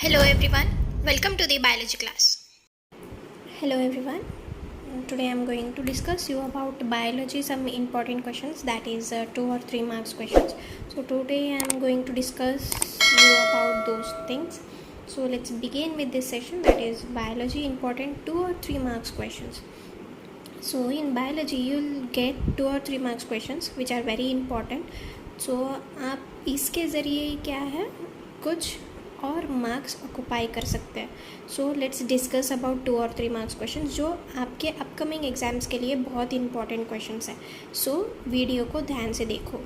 Hello everyone, welcome to the biology class. Hello everyone. Today I am going to discuss you about biology some important questions, that is 2 or 3 marks questions. So today I am going to discuss you about those things. So let's begin with this session, that is biology important 2 or 3 marks questions. So in biology you will get 2 or 3 marks questions which are very important. So आप इसके ज़रिए क्या है कुछ और marks occupy कर सकते हैं. सो लेट्स डिस्कस अबाउट 2 और 3 मार्क्स क्वेश्चन जो आपके अपकमिंग एग्जाम्स के लिए बहुत इंपॉर्टेंट क्वेश्चंस हैं. सो वीडियो को ध्यान से देखो.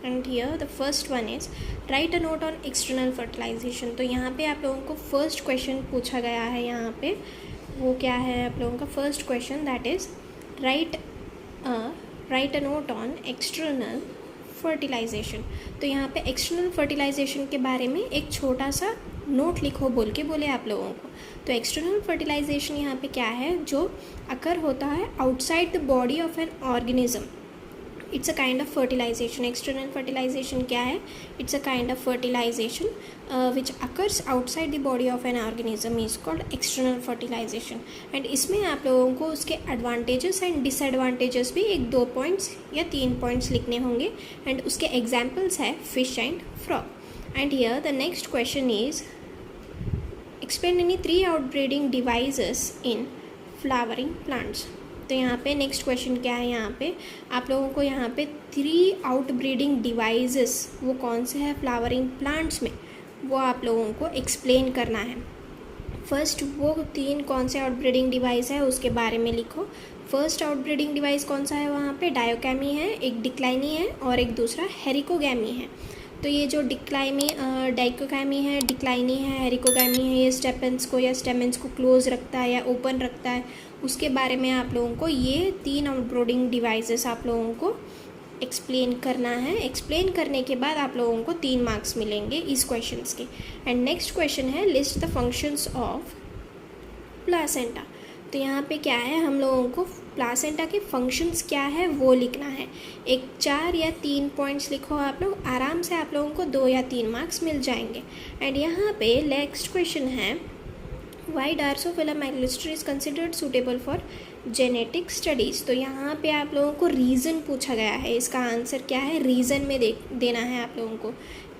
And here the first one is write a note on external fertilisation. तो यहाँ पे आप लोगों को फर्स्ट क्वेश्चन पूछा गया है. यहाँ पे वो क्या है आप लोगों का first question, that is write a note on external fertilisation. तो यहाँ पे एक्सटर्नल फर्टिलाइजेशन के बारे में एक छोटा सा नोट लिखो बोले आप लोगों को. तो एक्सटर्नल फर्टिलाइजेशन यहाँ पे क्या है, जो अकर होता है outside the body of an organism. It's a kind of fertilisation. External fertilisation क्या है, it's a kind of fertilisation which occurs outside the body of an organism is called external fertilisation. And इसमें आप लोगों को उसके advantages and disadvantages भी 1-2 points या 3 points लिखने होंगे. एंड उसके एग्जाम्पल्स है fish and frog. And here the next question is explain any 3 outbreeding devices in flowering plants. तो यहाँ पे नेक्स्ट क्वेश्चन क्या है, यहाँ पे आप लोगों को यहाँ पे 3 आउटब्रीडिंग डिवाइसेस वो कौन से हैं फ्लावरिंग प्लांट्स में, वो आप लोगों को एक्सप्लेन करना है. फर्स्ट वो 3 कौन से आउटब्रीडिंग डिवाइस है उसके बारे में लिखो. फर्स्ट आउटब्रीडिंग डिवाइस कौन सा है, वहाँ पे डायोकैमी है, एक डिक्लाइनी है और एक दूसरा हेरिकोगैमी है. तो ये जो डाइकोगैमी है, डिक्लाइनी है, हेरिकोगैमी है, ये स्टेमेंस को क्लोज रखता है या ओपन रखता है, उसके बारे में आप लोगों को ये 3 आउटब्रीडिंग डिवाइसेस आप लोगों को एक्सप्लेन करना है. एक्सप्लेन करने के बाद आप लोगों को 3 मार्क्स मिलेंगे इस क्वेश्चंस के. एंड नेक्स्ट क्वेश्चन है list the functions of placenta. तो यहाँ पे क्या है, हम लोगों को प्लासेंटा के फंक्शंस क्या है वो लिखना है. एक 4 या 3 पॉइंट्स लिखो आप लोग, आराम से आप लोगों को 2 या 3 मार्क्स मिल जाएंगे. एंड यहाँ पे नेक्स्ट क्वेश्चन है why drosophila melanogaster is considered suitable for genetic studies. तो यहाँ पे आप लोगों को रीज़न पूछा गया है, इसका आंसर क्या है रीज़न में देना है आप लोगों को.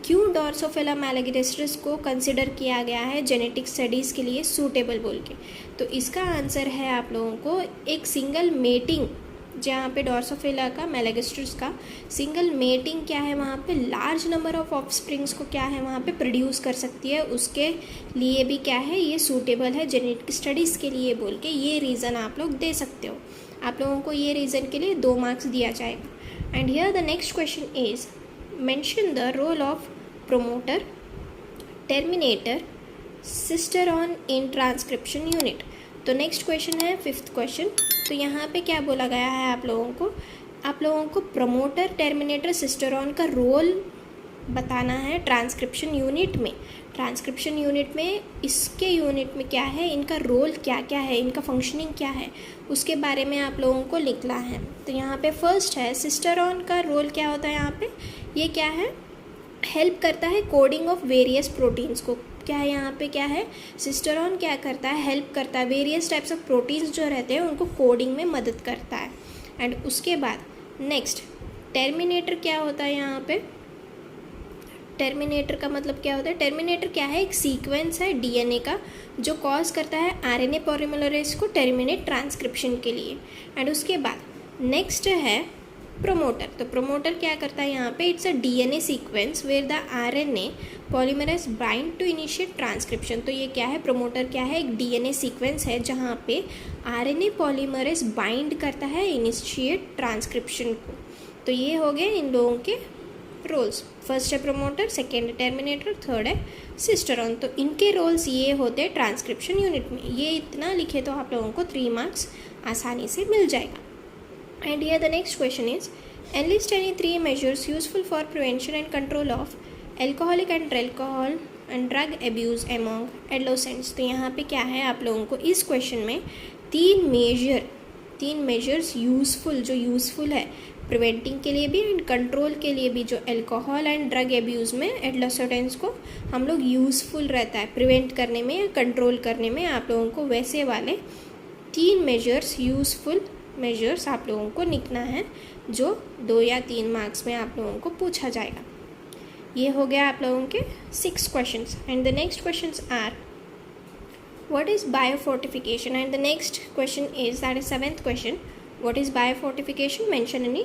क्यों ड्रोसोफिला मैक्रोलिस्टर को कंसिडर किया गया है जेनेटिक स्टडीज़ के लिए सूटेबल बोल के. तो इसका आंसर है आप लोगों को एक सिंगल मेटिंग, जहाँ पे ड्रोसोफिला का मैलागिस्ट्रस का सिंगल मेटिंग क्या है, वहाँ पे लार्ज नंबर ऑफ ऑफस्प्रिंग्स को क्या है वहाँ पे प्रोड्यूस कर सकती है, उसके लिए भी क्या है ये सूटेबल है जेनेटिक स्टडीज़ के लिए बोल के ये रीज़न आप लोग दे सकते हो. आप लोगों को ये रीज़न के लिए 2 मार्क्स दिया जाएगा. And here the next question is mention the role of promoter, terminator, cistron in transcription unit. तो नेक्स्ट क्वेश्चन है 5th क्वेश्चन. तो यहाँ पे क्या बोला गया है आप लोगों को प्रमोटर, टर्मिनेटर, सिस्टरॉन का रोल बताना है ट्रांसक्रिप्शन यूनिट में. ट्रांसक्रिप्शन यूनिट में इसके यूनिट में क्या है, इनका रोल क्या क्या है, इनका फंक्शनिंग क्या है, उसके बारे में आप लोगों को लिखना है. तो यहाँ पे फर्स्ट है सिस्टरॉन का रोल क्या होता है. यहाँ पे ये क्या है, हेल्प करता है कोडिंग ऑफ वेरियस प्रोटीन्स को. क्या है यहाँ पे क्या है, सिस्टरॉन क्या करता है, हेल्प करता है वेरियस टाइप्स ऑफ प्रोटीन्स जो रहते हैं उनको कोडिंग में मदद करता है. एंड उसके बाद नेक्स्ट टर्मिनेटर क्या होता है. यहाँ पे टर्मिनेटर का मतलब क्या होता है, टर्मिनेटर क्या है, एक सीक्वेंस है डीएनए का जो कॉज करता है आरएनए पॉलीमरेज को टर्मिनेट ट्रांसक्रिप्शन के लिए. एंड उसके बाद नेक्स्ट है प्रोमोटर. तो प्रोमोटर क्या करता है यहाँ पे, it's a DNA sequence where the RNA polymerase bind to initiate transcription. तो ये क्या है, प्रोमोटर क्या है, एक डीएनए सीक्वेंस है जहाँ पे आरएनए पॉलीमरेज बाइंड करता है इनिशिएट ट्रांसक्रिप्शन को. तो ये हो गए इन लोगों के रोल्स. फर्स्ट है प्रोमोटर, सेकेंड है टर्मिनेटर, थर्ड है सिस्टरॉन. तो इनके रोल्स ये होते हैं ट्रांसक्रिप्शन यूनिट में. ये इतना लिखे तो आप लोगों को 3 मार्क्स आसानी से मिल जाएगा. And here the next question is enlist any 3 measures useful for prevention and control of alcoholic and alcohol and drug abuse among adolescents. तो यहाँ पे क्या है आप लोगों को इस क्वेश्चन में 3 3 मेजर्स यूज़फुल, जो यूज़फुल है प्रिवेंटिंग के लिए भी एंड कंट्रोल के लिए भी, जो अल्कोहल एंड ड्रग एब्यूज़ में एडोलेसेंट्स को हम लोग यूज़फुल रहता है प्रिवेंट करने में या कंट्रोल करने में, आप लोगों को वैसे वाले 3 मेजर्स, यूज़फुल मेजर्स आप लोगों को लिखना है, जो 2 या 3 मार्क्स में आप लोगों को पूछा जाएगा। ये हो गया आप लोगों के 6 questions and the next questions are what is biofortification, and the next question is, that is 7th question, what is biofortification, mention any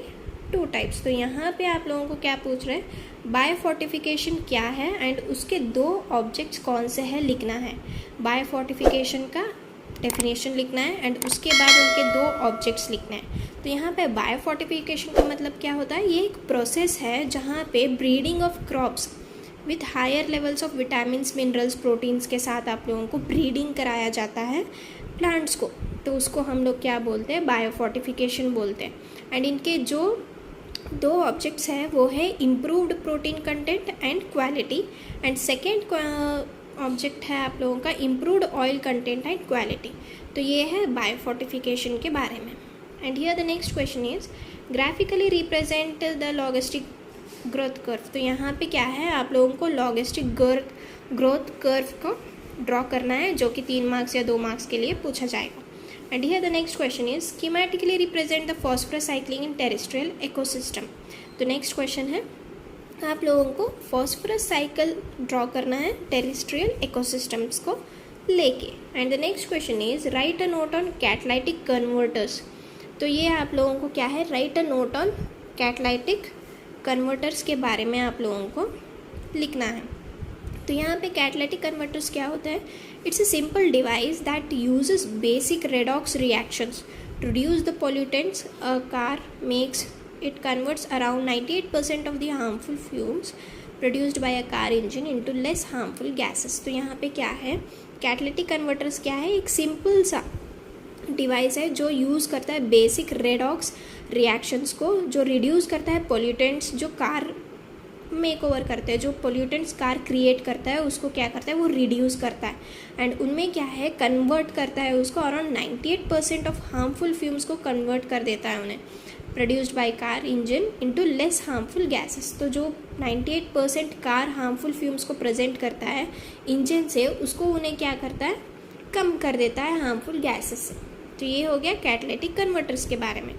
2 types। तो यहाँ पे आप लोगों को क्या पूछ रहे हैं, बायोफोर्टिफिकेशन क्या है एंड उसके 2 ऑब्जेक्ट्स कौन से हैं लिखना है। बायोफोर्टिफिकेशन का डेफिनेशन लिखना है एंड उसके बाद उनके 2 ऑब्जेक्ट्स लिखना है। तो यहाँ पे बायोफोर्टिफिकेशन का मतलब क्या होता है, ये एक प्रोसेस है जहाँ पे breeding of crops with higher levels of vitamins, minerals, proteins के साथ आप लोगों को ब्रीडिंग कराया जाता है प्लांट्स को, तो उसको हम लोग क्या बोलते हैं, बायोफोर्टिफिकेशन बोलते हैं। एंड इनके जो 2 ऑब्जेक्ट्स हैं वो है improved protein content and quality, and second object है आप लोगों का improved oil content and quality. तो ये है बायोफोर्टिफिकेशन के बारे में। And here the next question is, graphically represent the logistic growth curve. तो यहाँ पे क्या है, आप लोगों को लॉजिस्टिक ग्रोथ कर्व को ड्रॉ करना है, जो कि 3 मार्क्स या 2 मार्क्स के लिए पूछा जाएगा। And here the next question is, schematically represent the phosphorus cycling in terrestrial ecosystem. तो नेक्स्ट क्वेश्चन है, आप लोगों को फॉस्फरस साइकिल ड्रॉ करना है टेरेस्ट्रियल इकोसिस्टम्स को लेके। And the next question is, right a note on catalytic converters. तो ये आप लोगों को क्या है, right a note on catalytic converters के बारे में आप लोगों को लिखना है। तो यहाँ पे कैटालिटिक कन्वर्टर्स क्या होता है, it's a simple device that uses basic redox reactions to reduce the pollutants a car makes. It converts around 98% of the harmful fumes produced by a car engine into less harmful gases. तो यहाँ पे क्या है, catalytic converters क्या है, एक simple सा device है जो यूज़ करता है बेसिक रेडॉक्स रिएक्शंस को, जो रिड्यूस करता है पोल्यूटेंट्स जो कार मेक ओवर करते हैं, जो पोल्यूटेंट्स कार क्रिएट करता है उसको क्या करता है, वो रिड्यूस करता है। एंड उनमें क्या है, कन्वर्ट करता है उसको, अराउंड 98% ऑफ हार्मफुल फ्यूम्स को कन्वर्ट कर देता है उन्हें, produced by car engine into less harmful gases. तो जो 98% कार हार्मफुल फ्यूम्स को प्रेजेंट करता है इंजन से, उसको उन्हें क्या करता है, कम कर देता है हार्मफुल गैसेस से। तो ये हो गया कैटालिटिक कन्वर्टर्स के बारे में।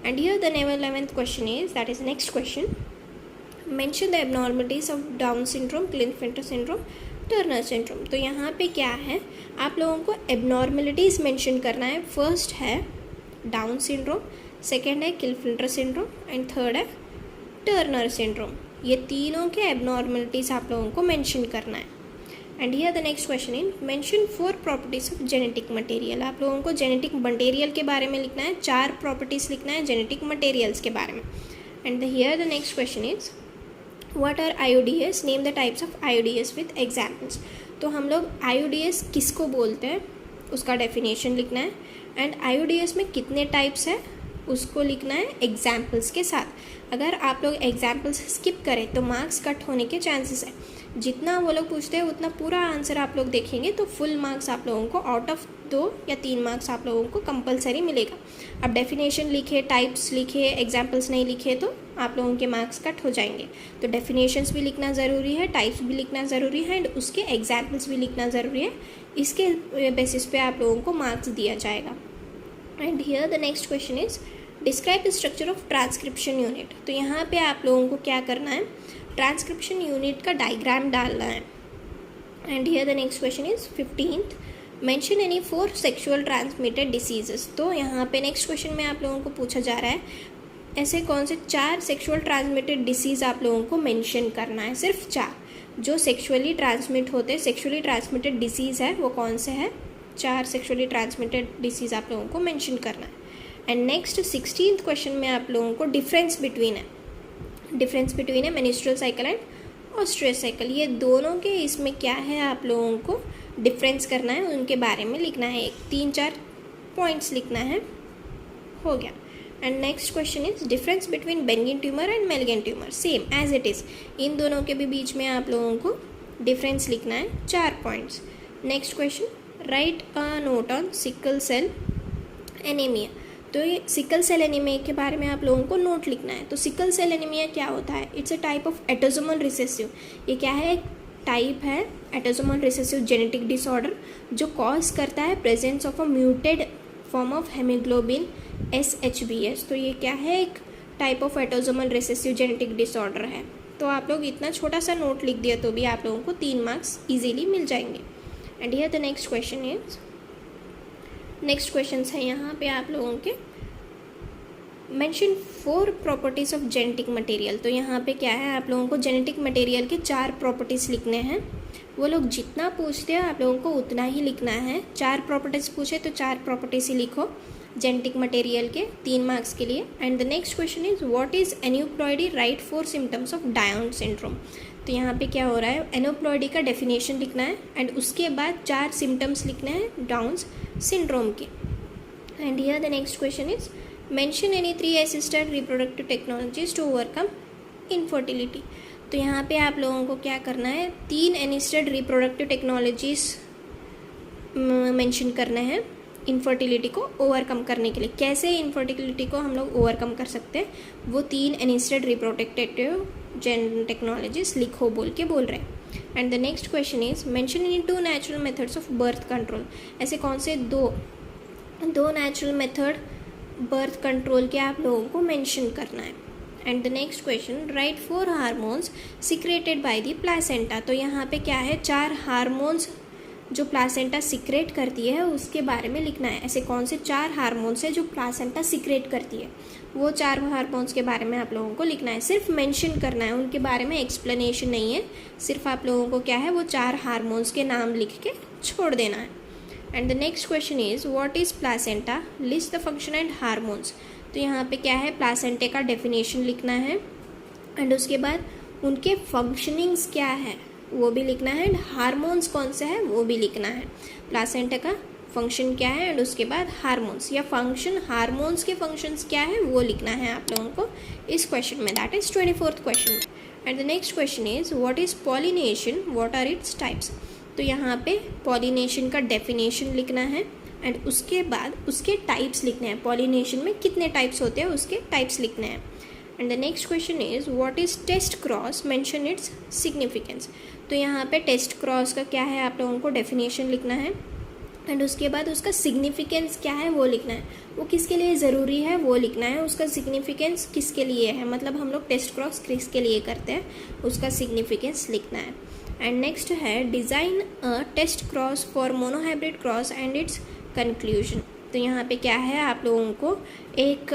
And here the 11th question is, that is next question, mention the abnormalities of Down syndrome, Klinefelter syndrome, Turner syndrome. तो यहाँ पे क्या है, आप लोगों को एबनॉर्मलिटीज़ मेंशन करना है। फर्स्ट है डाउन सिंड्रोम, सेकेंड है क्लिनफिल्टर सिंड्रोम एंड थर्ड है टर्नर सिंड्रोम। ये तीनों के एबनॉर्मलिटीज़ आप लोगों को मेंशन करना है। And here the next question in, mention 4 properties of genetic material. आप लोगों को जेनेटिक मटेरियल के बारे में लिखना है, 4 प्रॉपर्टीज लिखना है जेनेटिक मटेरियल्स के बारे में। And here the next question is, what are IUDs, name the types of IUDs with examples. तो हम लोग IUDs किसको बोलते हैं उसका डेफिनेशन लिखना है, एंड IUDs में कितने टाइप्स है उसको लिखना है एग्जाम्पल्स के साथ। अगर आप लोग एग्जाम्पल्स स्किप करें तो मार्क्स कट होने के चांसेस है। जितना वो लोग पूछते हैं उतना पूरा आंसर आप लोग देखेंगे तो फुल मार्क्स आप लोगों को, आउट ऑफ 2 या 3 मार्क्स आप लोगों को कंपलसरी मिलेगा। अब डेफिनेशन लिखे, टाइप्स लिखे, एग्जाम्पल्स नहीं लिखे तो आप लोगों के मार्क्स कट हो जाएंगे। तो डेफिनेशंस भी लिखना ज़रूरी है, टाइप्स भी लिखना ज़रूरी है एंड उसके एग्जाम्पल्स भी लिखना ज़रूरी है। इसके बेसिस पे आप लोगों को मार्क्स दिया जाएगा। And here the next question is, describe the structure of transcription unit. तो यहाँ पे आप लोगों को क्या करना है, ट्रांसक्रिप्शन यूनिट का डायग्राम डालना है। And here the next question is 15th, mention any 4 sexual transmitted diseases. तो यहाँ पे नेक्स्ट क्वेश्चन में आप लोगों को पूछा जा रहा है ऐसे कौन से 4 सेक्सुअल ट्रांसमिटेड डिसीज़ आप लोगों को मेंशन करना है, सिर्फ 4 जो सेक्सुअली ट्रांसमिट होते हैं। सेक्सुअली ट्रांसमिटेड डिसीज़ है वो कौन से है, 4 सेक्सुअली ट्रांसमिटेड डिसीज़ आप लोगों को मेंशन करना है। एंड नेक्स्ट 16th क्वेश्चन में आप लोगों को डिफरेंस बिटवीन है मेंस्ट्रुअल साइकिल एंड ओस्ट्रियस साइकिल। ये दोनों के इसमें क्या है आप लोगों को डिफरेंस करना है, उनके बारे में लिखना है, 3-4 पॉइंट्स लिखना है, हो गया। And next question is, difference between benign tumour and malignant tumour, same as it is. इन दोनों के भी बीच में आप लोगों को डिफरेंस लिखना है, 4 points. Next question, write a note on sickle cell anaemia. तो ये सिकल सेल एनीमिया के बारे में आप लोगों को नोट लिखना है। तो सिकल सेल एनीमिया क्या होता है? It's a type of autosomal recessive. ये क्या है? एक टाइप है एटोसोमल रिसेसिव जेनेटिक डिसऑर्डर जो कॉज करता है presence of a mutated form of haemoglobin SHBS। तो ये क्या है? एक type of autosomal recessive genetic disorder है। तो आप लोग इतना छोटा सा नोट लिख दिया तो भी आप लोगों को 3 मार्क्स इजीली मिल जाएंगे। And here the next question is, next question है यहाँ पे आप लोगों के mention 4 properties of genetic material. तो यहाँ पे क्या है? आप लोगों को जेनेटिक मटेरियल के 4 प्रॉपर्टीज़ लिखने हैं। वो लोग जितना पूछते हैं आप लोगों को उतना ही लिखना है। 4 प्रॉपर्टीज़ पूछे तो 4 प्रॉपर्टीज़ ही लिखो जेनेटिक मटेरियल के 3 मार्क्स के लिए। And the next question is what is aneuploidy right 4 symptoms of Down syndrome. तो यहाँ पे क्या हो रहा है? एन्यूप्लॉयडी का डेफिनेशन लिखना है एंड उसके बाद 4 सिम्टम्स लिखने हैं डाउन सिंड्रोम के। And here the next question is mention any 3 assisted reproductive technologies to overcome infertility. तो यहाँ पे आप लोगों को क्या करना है? 3 असिस्टेड रिप्रोडक्टिव टेक्नोलॉजीज मेंशन करना है इनफर्टिलिटी को ओवरकम करने के लिए। कैसे इनफर्टिलिटी को हम लोग ओवरकम कर सकते हैं, वो 3 असिस्टेड रिप्रोडक्टिव टेक्नोलॉजीज लिखो बोल के बोल रहे हैं। And the next question is mention any 2 natural methods of birth control. ऐसे कौन से दो नेचुरल मेथड बर्थ कंट्रोल के आप लोगों को मेंशन करना है। And the next question right 4 hormones secreted by the placenta. तो यहाँ पे क्या है? 4 हार्मोन्स जो प्लासेंटा सिक्रेट करती है उसके बारे में लिखना है। ऐसे कौन से 4 हार्मोन्स है जो प्लासेंटा सिक्रेट करती है, वो 4 हार्मोन्स के बारे में आप लोगों को लिखना है। सिर्फ मेंशन करना है, उनके बारे में एक्सप्लेनेशन नहीं है। सिर्फ आप लोगों को क्या है? वो 4 हार्मोन्स के नाम लिख के छोड़ देना है। And the next question is what is placenta, list the function and hormones. तो यहाँ पे क्या है? प्लासेंटे का डेफिनेशन लिखना है एंड उसके बाद उनके फंक्शनिंग्स क्या है वो भी लिखना है एंड हार्मोन्स कौन से है वो भी लिखना है। प्लासेंटा का फंक्शन क्या है एंड उसके बाद हार्मोन्स या फंक्शन हार्मोन्स के फंक्शंस क्या है वो लिखना है आप लोगों को इस क्वेश्चन में। That is 24th question. And the next question is what is pollination, what are its types. तो यहाँ पे पॉलिनेशन का डेफिनेशन लिखना है एंड उसके बाद उसके टाइप्स लिखने हैं। पॉलिनेशन में कितने टाइप्स होते हैं उसके टाइप्स लिखने हैं। And the next question is what is test cross, mention its significance. तो यहाँ पे टेस्ट क्रॉस का क्या है आप लोगों को डेफिनेशन लिखना है एंड उसके बाद उसका सिग्निफिकेंस क्या है वो लिखना है। वो किसके लिए ज़रूरी है वो लिखना है, उसका सिग्निफिकेंस किसके लिए है, मतलब हम लोग टेस्ट क्रॉस किसके लिए करते हैं उसका सिग्निफिकेंस लिखना है। एंड नेक्स्ट है design a test cross for monohybrid cross and its conclusion. तो यहाँ पे क्या है? आप लोगों को एक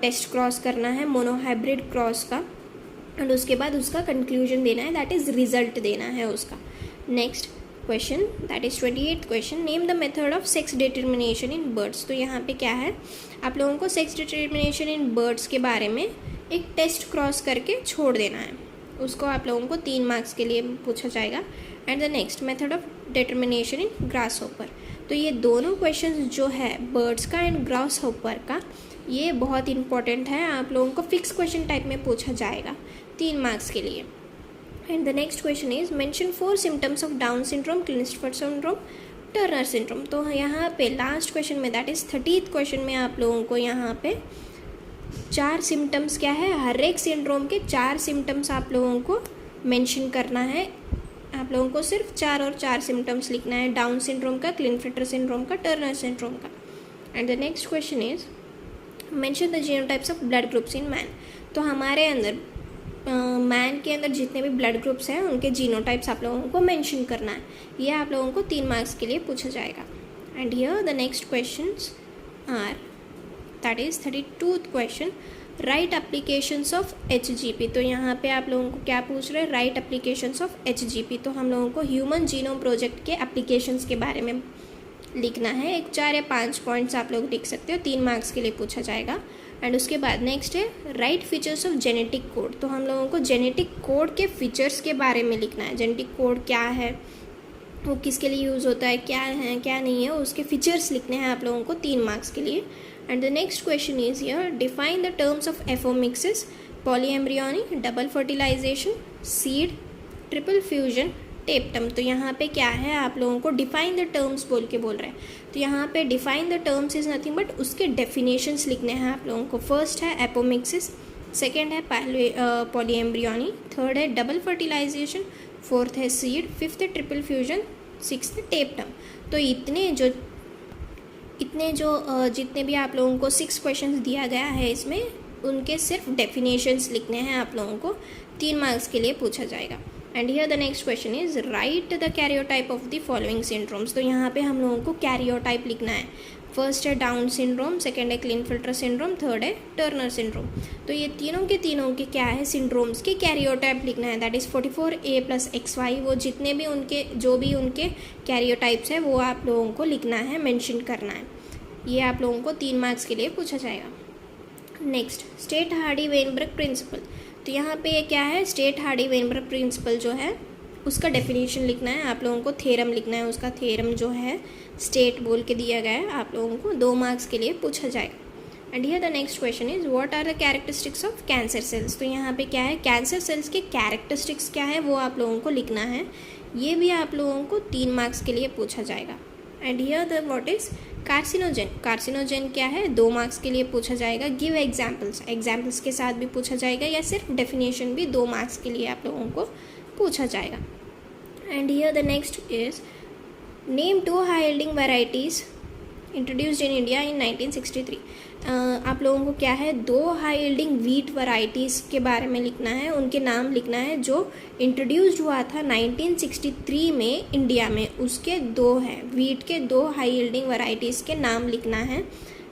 टेस्ट क्रॉस करना है मोनोहाइब्रिड क्रॉस का एंड उसके बाद उसका कंक्लूजन देना है, दैट इज़ रिजल्ट देना है उसका। Next question that is 28th question, name the method of sex determination in birds. तो यहाँ पे क्या है? आप लोगों को सेक्स डिटर्मिनेशन इन बर्ड्स के बारे में एक टेस्ट क्रॉस करके छोड़ देना है। उसको आप लोगों को 3 मार्क्स के लिए पूछा जाएगा। And the next method of determination in grass hopper. तो ये दोनों क्वेश्चंस जो है बर्ड्स का एंड ग्रास हॉपर का, ये बहुत इंपॉर्टेंट है, आप लोगों को फिक्स क्वेश्चन टाइप में पूछा जाएगा 3 मार्क्स के लिए। And the next question is mention 4 symptoms of Down syndrome, Klinefelter syndrome, Turner syndrome. तो यहाँ पे लास्ट क्वेश्चन में दैट इज़ 30th क्वेश्चन में आप लोगों को यहाँ पे 4 सिम्टम्स क्या है, हर एक सिंड्रोम के 4 सिम्टम्स आप लोगों को मेंशन करना है। आप लोगों को सिर्फ 4 और 4 सिम्टम्स लिखना है, डाउन सिंड्रोम का, क्लिनेस्टर सिंड्रोम का, टर्नर सिंड्रोम का। And the next question is mention the genotypes of blood groups in man. तो हमारे अंदर मैन के अंदर जितने भी ब्लड ग्रुप्स हैं उनके जीनोटाइप्स आप लोगों को मेंशन करना है। ये आप लोगों को 3 मार्क्स के लिए पूछा जाएगा। And here the next questions are that is 32th question, write applications of HGP। तो यहाँ पे आप लोगों को क्या पूछ रहे हैं? Right applications of HGP। तो हम लोगों को ह्यूमन जीनोम प्रोजेक्ट के एप्लीकेशंस के बारे में लिखना है। एक 4 या 5 पॉइंट्स आप लोग लिख सकते हो, 3 मार्क्स के लिए पूछा जाएगा। एंड उसके बाद नेक्स्ट है right features of genetic code. तो हम लोगों को जेनेटिक कोड के फीचर्स के बारे में लिखना है। जेनेटिक कोड क्या है, वो किसके लिए यूज़ होता है, क्या है क्या नहीं है, उसके फीचर्स लिखने हैं आप लोगों को 3 मार्क्स के लिए। And the next question is here define the terms of apomixis, polyembryony, double fertilisation, seed, triple fusion, tapetum. तो यहाँ पे क्या है, आप लोगों को डिफाइन द टर्म्स बोल के बोल रहे हैं। तो यहाँ पे define the terms is nothing but उसके डेफिनेशंस लिखने हैं आप लोगों को। फर्स्ट है एपोमिक्सिस, सेकेंड है पॉलीएम्ब्रियोनी, थर्ड है डबल फर्टिलाइजेशन, फोर्थ है सीड, फिफ्थ है ट्रिपल फ्यूजन, सिक्स्थ है टेप्टम। तो इतने जो जितने भी आप लोगों को 6 क्वेश्चंस दिया गया है इसमें उनके सिर्फ डेफिनेशंस लिखने हैं आप लोगों को, 3 मार्क्स के लिए पूछा जाएगा। And here the next question is right the karyotype of the following syndromes. तो यहाँ पे हम लोगों को कैरियोटाइप लिखना है। फर्स्ट है डाउन सिंड्रोम, सेकेंड है क्लिनफिल्टर सिंड्रोम, थर्ड है टर्नर सिंड्रोम। तो ये तीनों के क्या है, सिंड्रोम्स के कैरियोटाइप लिखना है। That is 44A+XY। वो जितने भी उनके कैरियोटाइप्स है वो आप लोगों को लिखना है, मेंशन करना है। ये आप लोगों को 3 मार्क्स के लिए पूछा जाएगा। Next, state Hardy Weinberg principle. तो यहाँ पे ये क्या है, स्टेट हार्डी वेनबर्ग प्रिंसिपल जो है उसका डेफिनेशन लिखना है आप लोगों को, थ्योरम लिखना है। उसका थ्योरम जो है स्टेट बोल के दिया गया है, आप लोगों को 2 मार्क्स के लिए पूछा जाएगा। And here the next question is what are the characteristics of cancer cells. तो यहाँ पे क्या है, कैंसर सेल्स के कैरेक्टरिस्टिक्स क्या है वो आप लोगों को लिखना है। ये भी आप लोगों को 3 मार्क्स के लिए पूछा जाएगा। And here the what is carcinogen. Carcinogen क्या है, 2 मार्क्स के लिए पूछा जाएगा। गिव एग्जाम्पल्स के साथ भी पूछा जाएगा, या सिर्फ डेफिनेशन भी 2 मार्क्स के लिए आप लोगों को पूछा जाएगा। And here the next is name 2 high yielding varieties introduced in India in 1963। आप लोगों को क्या है, 2 हाई यील्डिंग वीट वैरायटीज़ के बारे में लिखना है, उनके नाम लिखना है जो इंट्रोड्यूस्ड हुआ था 1963 में इंडिया में। उसके 2 हैं, वीट के 2 हाई यील्डिंग वैरायटीज़ के नाम लिखना है।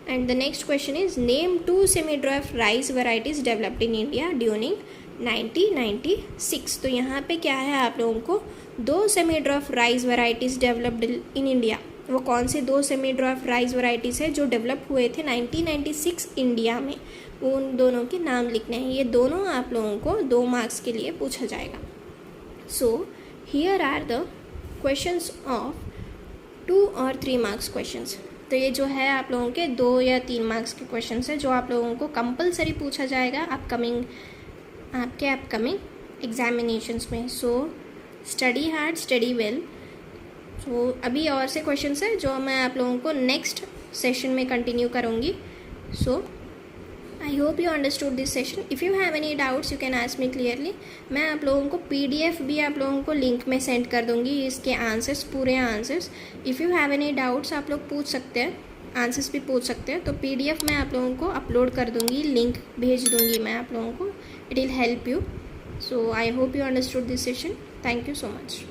And the next question is name 2 semi draft rice varieties developed in India during 1996। तो यहाँ पे क्या है, आप लोगों को 2 semi draft rice varieties developed in India, वो कौन से 2 सेमी ड्राफ्ट राइस वैरायटीज़ है जो डेवलप हुए थे 1996 इंडिया में, उन दोनों के नाम लिखने हैं। ये दोनों आप लोगों को 2 मार्क्स के लिए पूछा जाएगा। So here are the questions of 2 और 3 मार्क्स क्वेश्चंस। तो ये जो है आप लोगों के 2 या 3 मार्क्स के क्वेश्चंस है जो आप लोगों को कंपलसरी पूछा जाएगा आपके अपकमिंग एग्जामिनेशंस में। So study hard, study well. So अभी और से क्वेश्चंस है जो मैं आप लोगों को नेक्स्ट सेशन में कंटिन्यू करूँगी। So I hope you understood this session. If you have any doubts you can ask me clearly. मैं आप लोगों को PDF भी आप लोगों को लिंक में सेंड कर दूँगी, इसके आंसर्स, पूरे answers. If you have any doubts आप लोग पूछ सकते हैं, आंसर्स भी पूछ सकते हैं। तो PDF मैं आप लोगों को अपलोड कर दूँगी, लिंक भेज दूँगी मैं आप लोगों को। It will help you. So I hope you understood this session. Thank you so much.